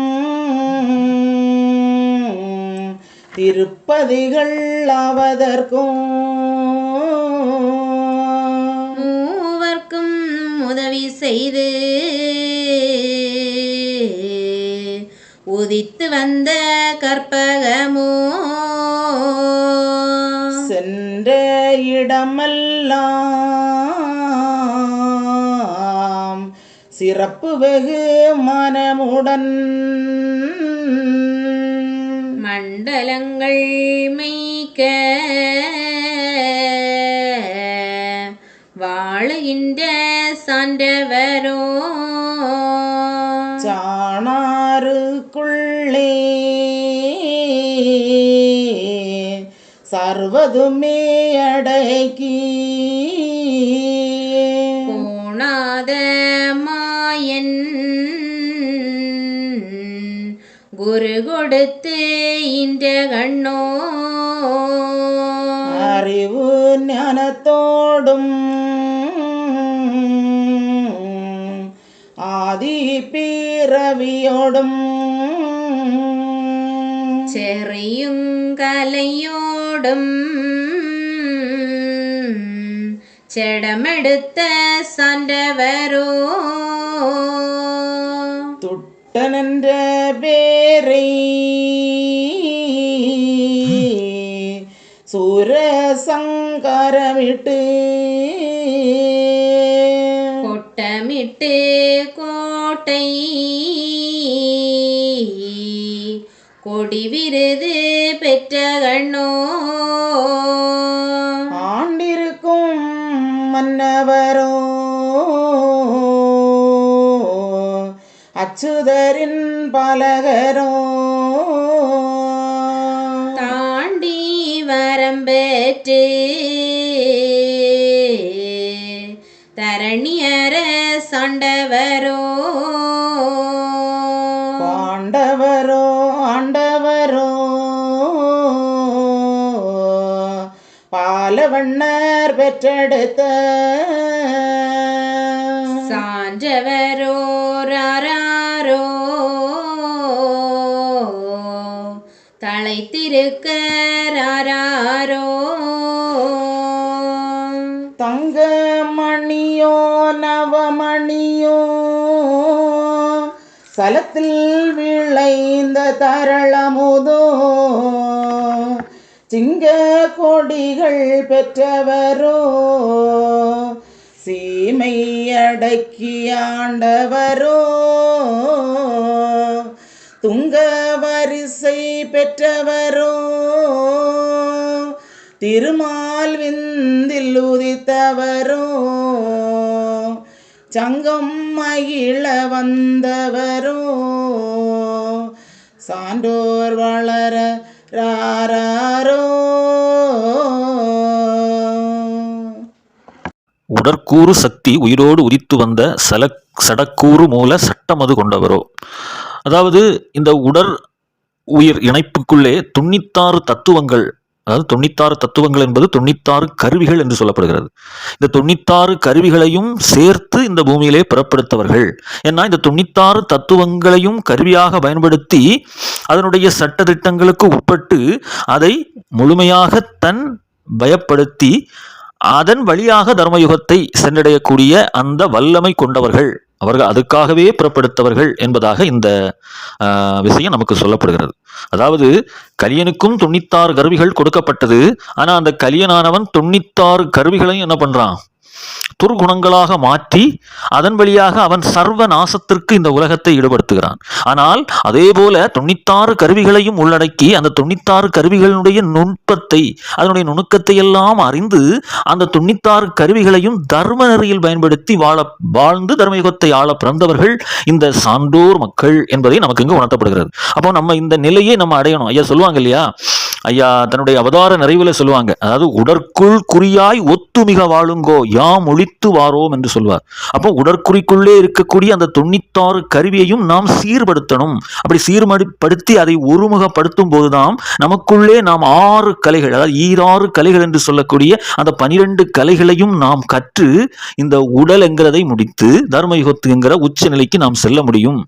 திருப்பதிகள் ஆவதற்கும் மூவர்க்கும் உதவி செய்து உதித்து வந்த கற்பகமோ சென்ற இடமெல்லாம் சிறப்பு வெகு மனமுடன் மண்டலங்கள் மெய்க்க வாழுகின்ற சான்றவரோ சாணாருக்குள்ளே சர்வதுமே அடக்கி கோணாத மாயன் குரு கொடுத்து இன்ற கண்ணோ அறிவு ஞானத்தோடும் ஆதி பிறவியோடும் செறியுங்கலையோடும் செடமெடுத்த சான்றவரோ துட்டனென்ற பேரை சங்கரமிட்டு கொட்டமிட்டு கோட்டை கொடி விருது பெற்ற கண்ணோ ஆண்டிருக்கும் மன்னவரோ அச்சுதரின் பலகரோ தாண்டி வரம்பெற்று தரணியர சண்டவரோ பாண்டவரோ ஆண்டவரோ பாலவண்ணர் பெற்றெடுத்த சான்றவரோ ராரோ தலைத்திருக்க ராரோ தங்கமணியோ நவமணியோ சலத்தில் விளைந்த தரளமுதோ சிங்க கொடிகள் பெற்றவரோ சீமை அடக்கி ஆண்டவரோ துங்க வரிசை பெற்றவரோ திருமால் விந்தில் உதித்தவரோ சங்கம் மகிழ வந்தவரோ சான்றோர் வளர ராரோ உடற்கூறு சக்தி உயிரோடு உதித்து வந்த சடக்கூறு மூல சட்டமது கொண்டவரோ. அதாவது இந்த உடற் உயிர் இணைப்புக்குள்ளே 96 தத்துவங்கள், அதாவது 96 தத்துவங்கள் என்பது 96 கருவிகள் என்று சொல்லப்படுகிறது. இந்த 96 கருவிகளையும் சேர்த்து இந்த பூமியிலே பிறப்படுத்தவர்கள். ஏன்னா இந்த 96 தத்துவங்களையும் கருவியாக பயன்படுத்தி அதனுடைய சட்டதிட்டங்களுக்கு உட்பட்டு அதை முழுமையாக தன் பயப்படுத்தி அதன் வழியாக தர்மயுகத்தை சென்றடையக்கூடிய அந்த வல்லமை கொண்டவர்கள் அவர்கள், அதுக்காகவே பிறப்படுத்தவர்கள் என்பதாக இந்த விஷயம் நமக்கு சொல்லப்படுகிறது. அதாவது கலியனுக்கும் 96 கருவிகள் கொடுக்கப்பட்டது. ஆனா அந்த கலியனானவன் 96 கருவிகளையும் என்ன பண்றான், துர்குணங்களாக மாற்றி அதன் வழியாக அவன் சர்வ நாசத்திற்கு இந்த உலகத்தை ஈடுபடுத்துகிறான். ஆனால் அதே போல 96 கருவிகளையும் உள்ளடக்கி அந்த 96 கருவிகளுடைய நுட்பத்தை, அதனுடைய நுணுக்கத்தை எல்லாம் அறிந்து அந்த 96 கருவிகளையும் தர்ம நெறியில் பயன்படுத்தி வாழ்ந்து தர்மயுகத்தை ஆள பிறந்தவர்கள் இந்த சான்றோர் மக்கள் என்பதை நமக்கு இங்கு உணர்த்தப்படுகிறது. அப்போ நம்ம இந்த நிலையை நம்ம அடையணும். ஐயா சொல்லுவாங்க இல்லையா, ஐயா தன்னுடைய அவதார நிறைவுல சொல்லுவாங்க, அதாவது உடற்குள் குறியாய் ஒத்துமிக வாழுங்கோ யாம் ஒழித்து வாரோம் என்று சொல்வார். அப்போ உடற்குறிக்குள்ளே இருக்கக்கூடிய அந்த 96 கருவியையும் நாம் சீர்படுத்தணும். அப்படி சீர்படுத்தி அதை ஒருமுகப்படுத்தும் போதுதான் நமக்குள்ளே நாம் 6 கலைகள், அதாவது 26 கலைகள் என்று சொல்லக்கூடிய அந்த 12 கலைகளையும் நாம் கற்று இந்த உடல் என்கிறதை முடித்து தர்மயுகத்து என்கிற உச்ச நிலைக்கு நாம் செல்ல முடியும்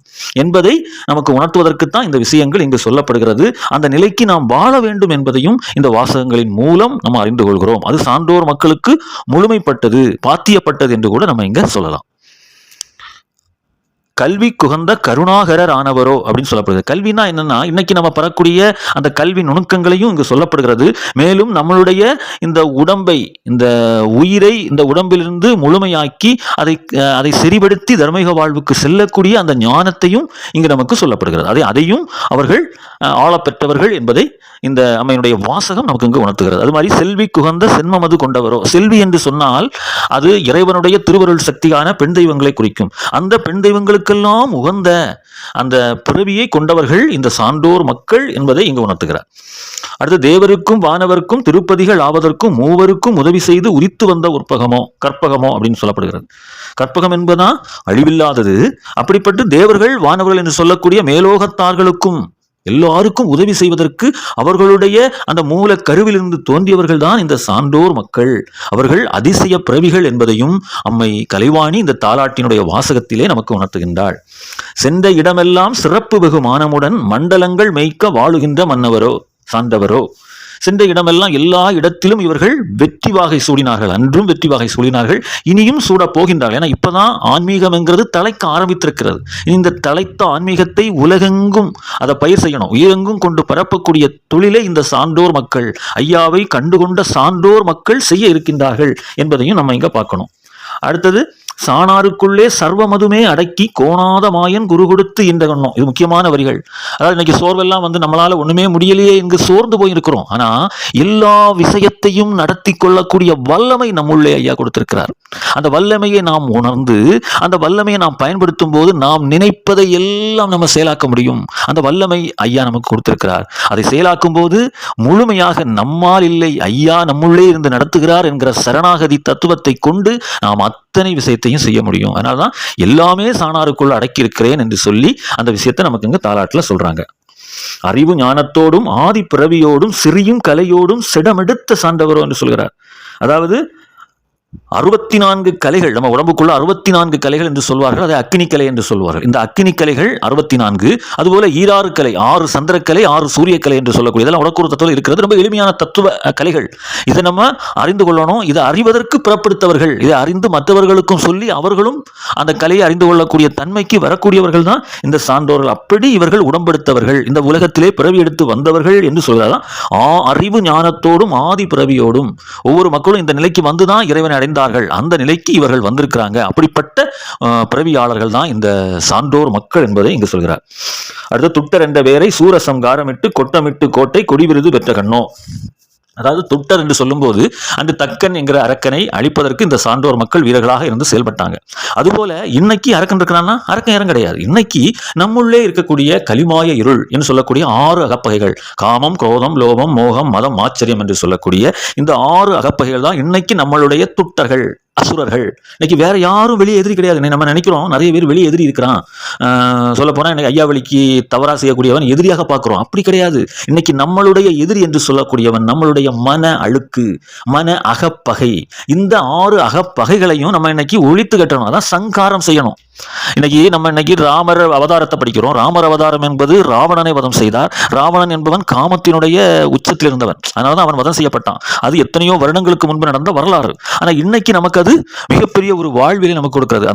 என்பதை நமக்கு உணர்த்துவதற்குத்தான் இந்த விஷயங்கள் இங்கு சொல்லப்படுகிறது. அந்த நிலைக்கு நாம் வாழ வேண்டும் என்பதையும் இந்த வாசகங்களின் மூலம் நம்ம அறிந்து கொள்கிறோம். அது சான்றோர் மக்களுக்கு முழுமைப்பட்டது, பாத்தியப்பட்டது என்று கூட நம்ம இங்க சொல்லலாம். கல்வி குகந்த கருணாகரர் ஆனவரோ அப்படின்னு சொல்லப்படுகிறது. கல்வினா என்னன்னா, இன்னைக்கு நம்ம பெறக்கூடிய அந்த கல்வி நுணுக்கங்களையும் இங்கு சொல்லப்படுகிறது. மேலும் நம்மளுடைய இந்த உடம்பை, இந்த உயிரை இந்த உடம்பிலிருந்து முழுமையாக்கி அதை செறிபடுத்தி தர்மயுக வாழ்வுக்கு செல்லக்கூடிய அந்த ஞானத்தையும் இங்கு நமக்கு சொல்லப்படுகிறது. அதையும் அவர்கள் ஆளப்பெற்றவர்கள் என்பதை இந்த அம்மையினுடைய வாசகம் நமக்கு இங்கு உணர்த்துகிறது. அது மாதிரி செல்வி குகந்த சென்மமது கொண்டவரோ. செல்வி என்று சொன்னால் அது இறைவனுடைய திருவருள் சக்தியான பெண் தெய்வங்களை குறிக்கும். அந்த பெண் தெய்வங்களுக்கெல்லாம் உகந்த அந்த பிறவியை கொண்டவர்கள் இந்த சான்றோர் மக்கள் என்பதை இங்கு உணர்த்துகிறார். அடுத்து தேவருக்கும் வானவருக்கும் திருப்பதிகள் ஆவதற்கும் மூவருக்கும் உதவி செய்து உரித்து வந்த உற்பகமோ கற்பகமோ அப்படின்னு சொல்லப்படுகிறது. கற்பகம் என்பதா அழிவில்லாதது. அப்படிப்பட்டு தேவர்கள் வானவர்கள் என்று சொல்லக்கூடிய மேலோகத்தார்களுக்கும் எல்லாருக்கும் உதவி செய்வதற்கு அவர்களுடைய அந்த மூல கருவிலிருந்து தோன்றியவர்கள் தான் இந்த சான்றோர் மக்கள். அவர்கள் அதிசய பிறவிகள் என்பதையும் அம்மை கலைவாணி இந்த தாலாட்டினுடைய வாசகத்திலே நமக்கு உணர்த்துகின்றாள். சென்ற இடமெல்லாம் சிறப்பு வெகு மானமுடன் மண்டலங்கள் மேய்க்க வாழுகின்ற மன்னவரோ சான்றவரோ. சென்ற இடமெல்லாம் எல்லா இடத்திலும் இவர்கள் வெற்றி வாகை சூடினார்கள். அன்றும் வெற்றி வாகை சூடினார்கள், இனியும் சூட போகின்றார்கள். ஏன்னா இப்பதான் ஆன்மீகம் என்கிறது தலைக்க ஆரம்பித்திருக்கிறது. இந்த தலைத்த ஆன்மீகத்தை உலகெங்கும் அதை பயிர் செய்யணும், உயிரெங்கும் கொண்டு பரப்பக்கூடிய தொழிலை இந்த சான்றோர் மக்கள், ஐயாவை கண்டுகொண்ட சான்றோர் மக்கள் செய்ய இருக்கின்றார்கள் என்பதையும் நம்ம இங்க பார்க்கணும். அடுத்தது, சாணாருக்குள்ளே சர்வமதுமே அடக்கி கோணாத மாயன் குரு கொடுத்து இந்த கண்ணம். இது முக்கியமான வரிகள். அதாவது இன்னைக்கு சோர்வெல்லாம் நம்மளால ஒண்ணுமே முடியலையே இங்கு சோர்ந்து போயிருக்கிறோம். ஆனா எல்லா விஷயத்தையும் நடத்தி கொள்ளக்கூடிய வல்லமை நம்முள்ளே ஐயா கொடுத்திருக்கிறார். அந்த வல்லமையை நாம் உணர்ந்து அந்த வல்லமையை நாம் பயன்படுத்தும் போது நாம் நினைப்பதை எல்லாம் நம்ம செயலாக்க முடியும். அந்த வல்லமை ஐயா நமக்கு கொடுத்திருக்கிறார். அதை செயலாக்கும் போது முழுமையாக நம்மால் இல்லை, ஐயா நம்முள்ளே இருந்து நடத்துகிறார் என்கிற சரணாகதி தத்துவத்தை கொண்டு நாம் அத்தனை விஷயத்தையும் செய்ய முடியும். அதனால்தான் எல்லாமே சாணாருக்குள்ள அடக்கி இருக்கிறேன் என்று சொல்லி அந்த விஷயத்தை நமக்கு இங்க தாலாட்டுல சொல்றாங்க. அறிவு ஞானத்தோடும் ஆதி பிறவியோடும் சிறியும் கலையோடும் சிடமெடுத்த சாண்டவரோ என்று சொல்கிறார். அதாவது 64 கலைகள், நம்ம உடம்புக்குள்ள 64 கலைகள் என்று சொல்வார்கள். அதை அக்கினி கலை என்று சொல்வார்கள். இந்த அக்கினி கலைகள் 64, அதுபோல 6 கலை, 6 சந்திரக்கலை, 6 சூரிய கலை என்று சொல்லக்கூடிய இதெல்லாம் உடற்கூறு தத்துவம் இருக்கிறது. ரொம்ப எளிமையான தத்துவ கலைகள். இதை நம்ம அறிந்து கொள்ளணும். இதை அறிவதற்கு புறப்படுத்தவர்கள், இதை அறிந்து மற்றவர்களுக்கும் சொல்லி அவர்களும் அந்த கலையை அறிந்து கொள்ளக்கூடிய தன்மைக்கு வரக்கூடியவர்கள் தான் இந்த சான்றோர்கள். அப்படி இவர்கள் உடம்பெடுத்தவர்கள், இந்த உலகத்திலே பிறவி எடுத்து வந்தவர்கள் என்று சொல்கிறார். அறிவு ஞானத்தோடும் ஆதி பிறவியோடும் ஒவ்வொரு மக்களும் இந்த நிலைக்கு வந்துதான் இறைவனை அடைந்தார்கள். அந்த நிலைக்கு இவர்கள் வந்திருக்கிறாங்க. அப்படிப்பட்ட பிறவியாளர்கள் தான் இந்த சான்றோர் மக்கள் என்பதை இங்கு சொல்கிறார். அடுத்து, துட்டர் என்ற பெயரை சூரசம்காரமிட்டு கொட்டமிட்டு கோட்டை கொடிவிருது பெற்ற கண்ணோ. அதாவது துட்டர் என்று சொல்லும்போது அந்த தக்கன் என்கிற அரக்கனை அழிப்பதற்கு இந்த சான்றோர் மக்கள் வீரர்களாக இருந்து செயல்பட்டாங்க. அதுபோல இன்னைக்கு அரக்கன் இருக்கிறான்னா அரக்கன் இடம் கிடையாது. இன்னைக்கு நம்முள்ளே இருக்கக்கூடிய கலிமாய இருள் என்று சொல்லக்கூடிய 6 அகப்பகைகள், காமம், குரோதம், லோபம், மோகம், மதம், ஆச்சரியம் என்று சொல்லக்கூடிய இந்த 6 அகப்பகைகள் தான் இன்னைக்கு நம்மளுடைய துட்டர்கள், அசுரர்கள். இன்னைக்கு வேற யாரும் வெளியே எதிரி கிடையாது. நம்ம நினைக்கிறோம் நிறைய பேர் வெளியே எதிரி இருக்கிறான், சொல்ல போனா இன்னைக்கு ஐயாவளிக்கு தவறா செய்யக்கூடியவன் எதிரியாக பார்க்கிறோம். அப்படி கிடையாது. இன்னைக்கு நம்மளுடைய எதிரி என்று சொல்லக்கூடியவன் நம்மளுடைய மன அழுக்கு, மன அகப்பகை. இந்த 6 அகப்பகைகளையும் நம்ம இன்னைக்கு ஒழித்து கட்டணும். அதான் சங்காரம் செய்யணும். இன்னைக்கு ராமர் அவதாரத்தை படிக்கிறோம். ராமர் அவதாரம் என்பது ராவணனை வதம் செய்தார். ராவணன் என்பவன் காமத்தினுடைய உச்சத்தில் இருந்தவன். அதனாலதான் அவன் வதம் செய்யப்பட்டான். அது எத்தனையோ வருடங்களுக்கு முன்பு நடந்த வரலாறு. ஆனா இன்னைக்கு நமக்கு அது மிகப்பெரிய ஒரு வாழ்விலை நமக்கு கொடுக்கிறது.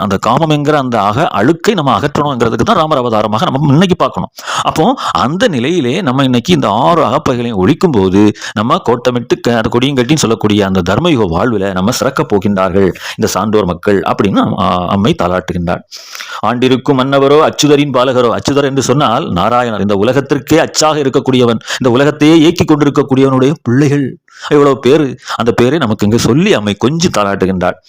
அந்த காமம் என்கிற அந்த அழுக்கை நம்ம அகற்றணுங்கிறதுக்கு தான் ராமர் அவதாரமாக நம்ம இன்னைக்கு பார்க்கணும். அப்போ அந்த நிலையிலே நம்ம இன்னைக்கு இந்த 6 அகப்பைகளையும் ஒழிக்கும் போது நம்ம கோட்டமிட்டு கொடியும் கட்டின்னு சொல்லக்கூடிய அந்த தர்மயுக வாழ்வில் நம்ம சிறக்க போகின்றார்கள் இந்த சான்றோர் மக்கள் அப்படின்னு அம்மை தாலாட்டுகின்றார். ஆண்டிருக்கும் மன்னவரோ அச்சுதரின் பாலகரோ. அச்சுதர் என்று சொன்னால் நாராயணர், இந்த உலகத்திற்கே அச்சாக இருக்கக்கூடியவன், இந்த உலகத்தையே இயக்கி கொண்டிருக்கக்கூடியவனுடைய பிள்ளைகள். எவ்வளவு பேரு, அந்த பேரை நமக்கு இங்கு சொல்லி அம்மை கொஞ்சம் தாளாட்டுகின்றார்.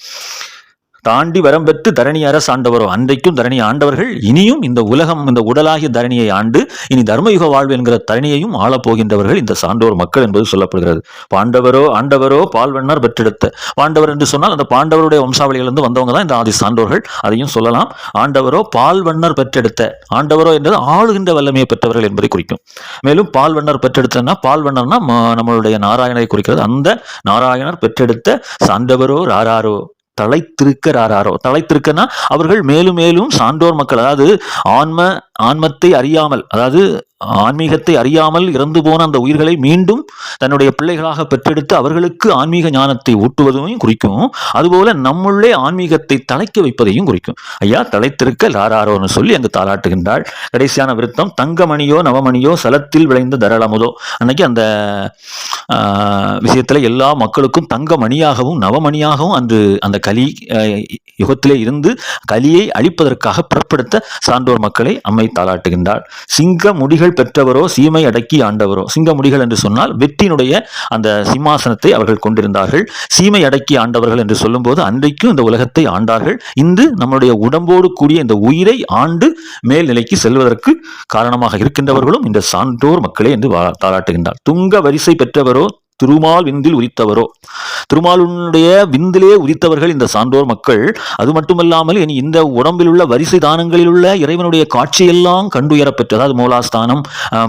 தாண்டி வரம் பெற்று தரணி அரசு ஆண்டவரோ. அன்றைக்கும் தரணி ஆண்டவர்கள், இனியும் இந்த உலகம், இந்த உடலாகிய தரணியை ஆண்டு இனி தர்மயுக வாழ்வு என்கிற தரணியையும் ஆளப்போகின்றவர்கள் இந்த சான்றோர் மக்கள் என்பது சொல்லப்படுகிறது. பாண்டவரோ ஆண்டவரோ பால்வண்ணர் பெற்றெடுத்த. பாண்டவர் என்று சொன்னால் அந்த பாண்டவருடைய வம்சாவளியிலிருந்து வந்தவங்க தான் இந்த ஆதி சான்றோர்கள், அதையும் சொல்லலாம். ஆண்டவரோ பால்வண்ணர் பெற்றெடுத்த. ஆண்டவரோ என்பது ஆளுகின்ற வல்லமையை பெற்றவர்கள் என்பதை குறிக்கும். மேலும் பால்வண்ணர் பெற்றெடுத்தனா, பால்வண்ணர்னா நம்மளுடைய நாராயணரை குறிக்கிறது. அந்த நாராயணர் பெற்றெடுத்த சாண்டவரோ ராராரோ, தலைத்திருக்கிறாரோ. தலைத்திருக்கனா அவர்கள் மேலும் மேலும் சான்றோர் மக்கள், அதாவது ஆன்மத்தை அறியாமல், அதாவது ஆன்மீகத்தை அறியாமல் இறந்து போன அந்த உயிர்களை மீண்டும் தன்னுடைய பிள்ளைகளாக பெற்றெடுத்து அவர்களுக்கு ஆன்மீக ஞானத்தை ஊட்டுவதையும் குறிக்கும். அதுபோல நம்முள்ளே ஆன்மீகத்தை தலைக்க வைப்பதையும் குறிக்கும். ஐயா தலைத்திருக்க லாராரோன்னு சொல்லி அங்கு தாளாட்டுகின்றாள். கடைசியான விருத்தம், தங்கமணியோ நவமணியோ சலத்தில் விளைந்த தரளமுதோ. அன்னைக்கு அந்த விஷயத்துல எல்லா மக்களுக்கும் தங்கமணியாகவும் நவமணியாகவும் அந்த கலி யுகத்திலே இருந்து கலியை அழிப்பதற்காக புறப்படுத்த சான்றோர் மக்களை அம்மை தாளாட்டுகின்றாள். சிங்க முடிகள் பெற்றவரோ சீமை அடக்கி ஆண்டவரோ. சிங்க முடிகள் என்று சொன்னால் வெற்றியினுடைய அந்த சிம்மாசனத்தை அவர்கள் கொண்டிருந்தார்கள். சீமை அடக்கி ஆண்டவர்கள் என்று சொல்லும் போது அன்றைக்கும் இந்த உலகத்தை ஆண்டார்கள். இன்று நம்முடைய உடம்போடு கூடிய இந்த உயிரை ஆண்டு மேல்நிலைக்கு செல்வதற்கு காரணமாக இருக்கின்றவர்களும் இந்த சான்றோர் மக்களே என்று தாளாட்டுகின்றார். துங்க வரிசை பெற்றவரோ திருமால் விந்தில் உதித்தவரோ. திருமாலுடைய விந்திலே உதித்தவர்கள் இந்த சான்றோர் மக்கள். அது மட்டுமல்லாமல் இனி இந்த உடம்பில் உள்ள வரிசை தானங்களில் உள்ள இறைவனுடைய காட்சியெல்லாம் கண்டுயரப் பெற்று, அதாவது மூலாஸ்தானம்,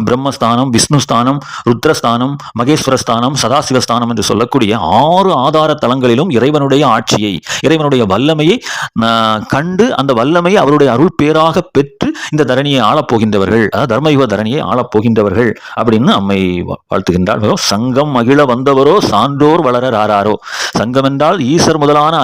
பிரம்மஸ்தானம், விஷ்ணுஸ்தானம், ருத்ரஸ்தானம், மகேஸ்வரஸ்தானம், சதாசிவஸ்தானம் என்று சொல்லக்கூடிய 6 ஆதார தலங்களிலும் இறைவனுடைய ஆட்சியை, இறைவனுடைய வல்லமையை கண்டு அந்த வல்லமையை அவருடைய அருள் பேராக பெற்று இந்த தரணியை ஆளப்போகின்றவர்கள், அதாவது தர்மயுக தரணியை ஆளப்போகின்றவர்கள் அப்படின்னு அம்மை வாழ்த்துகின்றார். சங்கம் மகிழ வந்தவரோ சான்றோர் வளர ராராரோ. சங்கம் என்றால் ஈசர் முதலான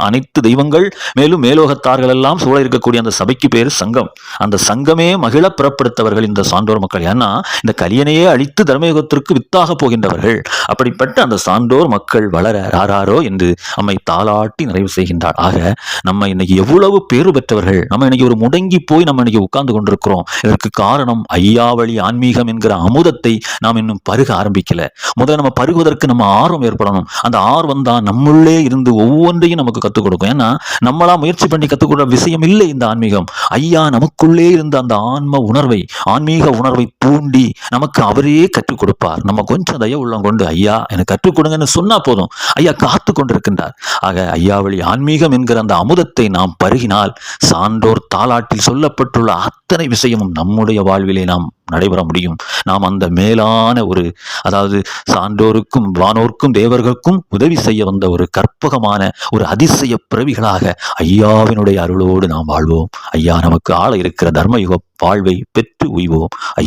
அனைத்து தெய்வங்கள் மேலும் மேலோகத்தார்கள் எல்லாம் சூழ இருக்கக்கூடிய அந்த சபைக்கு பேர் சங்கம். அந்த சங்கமே மகிழ புறப்படுத்தவர்கள் இந்த சான்றோர் மக்கள். ஏன்னா இந்த கலியனையே அழித்து தர்மயுகத்திற்கு வித்தாக போகின்றவர்கள். அப்படிப்பட்ட அந்த சான்றோர் மக்கள் வளர ராராரோ என்று அம்மை தாளாட்டி நிறைவு செய்கின்றார். ஆக நம்ம இன்னைக்கு எவ்வளவு பேறு பெற்றவர்கள். நம்ம இன்னைக்கு ஒரு முடங்கி போய் நம்ம இன்னைக்கு உட்கார்ந்து கொண்டிருக்கிறோம். இதற்கு காரணம் ஐயாவழி ஆன்மீகம் என்கிற அமுதத்தை நாம் இன்னும் பருக ஆரம்பிக்கல. முதல்ல நம்ம பருகுவதற்கு நம்ம ஆர்வம் ஏற்படணும். அந்த ஆர்வம் தான் நம்முள்ளே இருந்து ஒவ்வொன்றையும் நமக்கு கற்றுக் கொடுக்கும். ஏன்னா நம்மளா முயற்சி பண்ணி கற்றுக்கொடுற விஷயம் இல்லை இந்த ஆன்மீகம். ஐயா நமக்குள்ளே இருந்த அந்த ஆன்மீக உணர்வை தூண்டி நமக்கு அவரே கற்றுக் கொடுப்பார். நம்ம கொஞ்சம் தயவு உள்ளம் கொண்டு ஐயா எனக்கு கற்றுக் கொடுங்கன்னு சொன்னா போதும், ஐயா காத்து கொண்டிருக்கின்றார். ஆக ஐயாவழி ஆன்மீகம் என்கிற அந்த அமுதத்தை நாம் பருகினால் சான்றோர் தாளாட்டில் சொல்லப்பட்டுள்ள அத்தனை விஷயமும் நம்முடைய வாழ்விலே நாம் நடைபெற முடியும். நாம் அந்த மேலான அதாவது சான்றோருக்கும் வானோர்க்கும் தேவர்களுக்கும் உதவி செய்ய வந்த ஒரு கற்பகமான ஒரு அதிசய பிறவிகளாக ஐயாவினுடைய அருளோடு நாம் வாழ்வோம். ஐயா நமக்கு ஆள இருக்கிற தர்மயுக வாழ்வை பெற்று உய்வோம். ஐயா